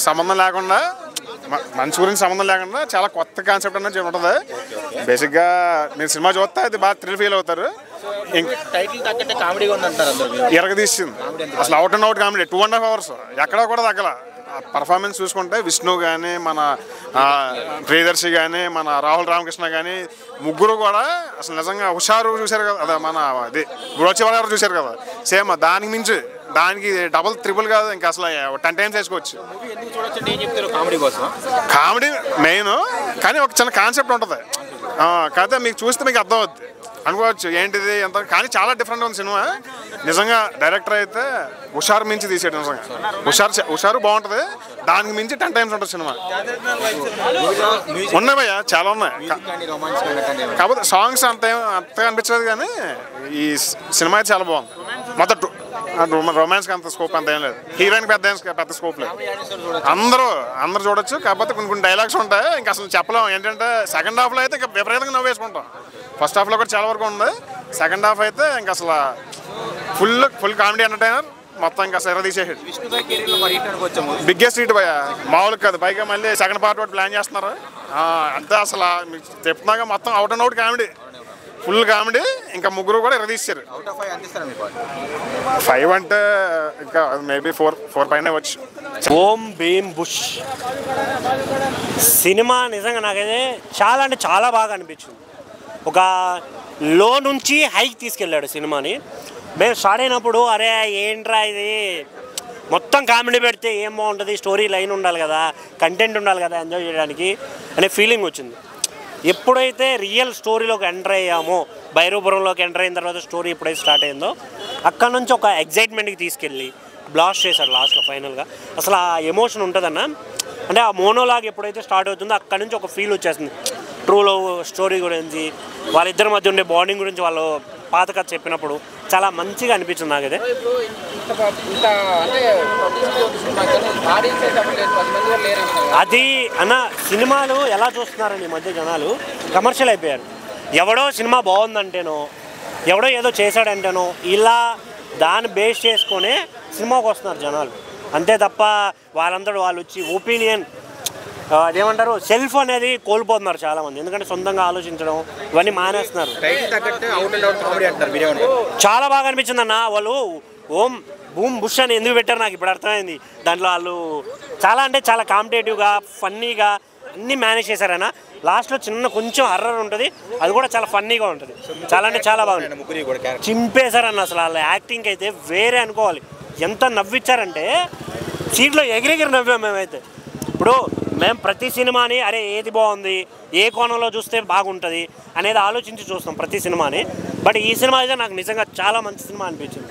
సంబంధం లేకుండా మంచి గురించి సంబంధం లేకుండా చాలా కొత్త కాన్సెప్ట్ అనేది ఉంటుంది. బేసిక్గా మీరు సినిమా చూస్తే అది బాగా థ్రిల్ ఫీల్ అవుతారు. ఎరగదీసింది అసలు out and out comedy. 2.5 hours ఎక్కడా కూడా తగ్గల. పర్ఫార్మెన్స్ చూసుకుంటే విష్ణు కానీ, మన ప్రియదర్శి కానీ, మన రాహుల్ రామకృష్ణ కానీ ముగ్గురు కూడా అసలు నిజంగా హుషారు చూశారు కదా. అదే మన అది గురొచ్చేవాళ్ళ గారు చూశారు కదా. సేమ్ దానికి మించి దానికి డబుల్ త్రిబుల్ కాదు, ఇంకా అసలు 10 times వేసుకోవచ్చు. కామెడీ మెయిన్, కానీ ఒక చిన్న కాన్సెప్ట్ ఉంటుంది. కాకపోతే మీకు చూస్తే మీకు అర్థం అవుద్ది అనుకోవచ్చు ఏంటిది ఎంత. కానీ చాలా డిఫరెంట్ ఉంది సినిమా. నిజంగా డైరెక్టర్ అయితే హుషారు మించి తీసాడు. నిజంగా హుషారు బాగుంటుంది. దానికి మించి 10 times ఉంటుంది సినిమా. ఉన్నాయి భయ్యా, చాలా ఉన్నాయి. కాకపోతే సాంగ్స్ అంతగా అనిపించలేదు, కానీ ఈ సినిమా అయితే చాలా బాగుంది. మొత్తం రొమాన్స్కి అంత స్కోప్ అంత ఏం లేదు. హీరోయిన్ పెద్ద స్కోప్ లేదు. అందరూ చూడొచ్చు. కాకపోతే కొన్ని డైలాగ్స్ ఉంటాయి, ఇంకా అసలు చెప్పలేము. ఏంటంటే సెకండ్ హాఫ్లో అయితే ఇంకా విపరీతంగా నవ్వేసుకుంటాం. ఫస్ట్ హాఫ్లో కూడా చాలా వరకు ఉంది. సెకండ్ హాఫ్ అయితే ఇంకా అసలు ఫుల్ కామెడీ ఎంటర్టైనర్. మొత్తం ఇంకా సెర తీసేసాడు. బిగ్గెస్ట్ హిట్ భయ, మామూలుగా కాదు. పైగా మళ్ళీ సెకండ్ పార్ట్ ఒకటి ప్లాన్ చేస్తున్నారు. అంతే అసలు మీకు చెప్తున్నాగా మొత్తం out and out comedy, full comedy. ఇంకా ముగ్గురు కూడా ఎరదీశారు. 5 అంటే ఇంకా మేబీ 4 పైన వచ్చు. ఓం భీమ్ బుష్ సినిమా నిజంగా నాకైతే చాలా అంటే చాలా బాగా అనిపించింది. ఒక లో నుంచి హైకి తీసుకెళ్ళాడు సినిమాని. మేము స్టార్ట్ అయినప్పుడు అరే ఏంట్రా ఇది మొత్తం కామెడీ పెడితే ఏం బాగుంటుంది, స్టోరీ లైన్ ఉండాలి కదా, కంటెంట్ ఉండాలి కదా ఎంజాయ్ చేయడానికి అనే ఫీలింగ్ వచ్చింది. ఎప్పుడైతే రియల్ స్టోరీలోకి ఎంటర్ అయ్యామో, భైరవపురంలోకి ఎంటర్ అయిన తర్వాత స్టోరీ ఎప్పుడైతే స్టార్ట్ అయిందో అక్కడ నుంచి ఒక ఎగ్జైట్మెంట్కి తీసుకెళ్ళి బ్లాస్ట్ చేశారు లాస్ట్లో ఫైనల్గా. అసలు ఆ ఎమోషన్ ఉంటుందన్న, అంటే ఆ మోనోలాగ్ ఎప్పుడైతే స్టార్ట్ అవుతుందో అక్కడ నుంచి ఒక ఫీల్ వచ్చేస్తుంది. ట్రూ లవ్ స్టోరీ గురించి, వాళ్ళిద్దరి మధ్య ఉండే బాండింగ్ గురించి వాళ్ళు పాత కథ చెప్పినప్పుడు చాలా మంచిగా అనిపించింది నాకైతే. అది అన్న సినిమాలు ఎలా చూస్తున్నారని ఈ మధ్య జనాలు కమర్షియల్ అయిపోయారు. ఎవడో సినిమా బాగుందంటేనో, ఎవడో ఏదో చేశాడంటేనో ఇలా దాన్ని బేస్ చేసుకొని సినిమాకి వస్తున్నారు జనాలు. అంతే తప్ప వాళ్ళందరూ వాళ్ళు వచ్చి ఒపీనియన్ అదేమంటారు సెల్ఫ్ అనేది కోల్పోతున్నారు చాలామంది. ఎందుకంటే సొంతంగా ఆలోచించడం ఇవన్నీ మానేస్తున్నారు. చాలా బాగా అనిపించింది అన్న. వాళ్ళు ఓం బూమ్ బుష్ అని ఎందుకు పెట్టారు నాకు ఇప్పుడు అర్థమైంది. దాంట్లో వాళ్ళు చాలా అంటే చాలా కాంపిటేటివ్గా ఫన్నీగా అన్నీ మేనేజ్ చేశారన్న. లాస్ట్లో చిన్న కొంచెం హర్రర్ ఉంటుంది, అది కూడా చాలా ఫన్నీగా ఉంటుంది. చాలా అంటే చాలా బాగుంది. చింపేశారన్న. అసలు వాళ్ళ యాక్టింగ్ అయితే వేరే అనుకోవాలి. ఎంత నవ్విచ్చారంటే సీట్లో ఎగిరెగిరి నవ్వాం మేమైతే. ఇప్పుడు మేము ప్రతి సినిమాని అరే ఏది బాగుంది, ఏ కోణంలో చూస్తే బాగుంటుంది అనేది ఆలోచించి చూస్తాం ప్రతి సినిమాని. బట్ ఈ సినిమా అయితే నాకు నిజంగా చాలా మంచి సినిమా అనిపించింది.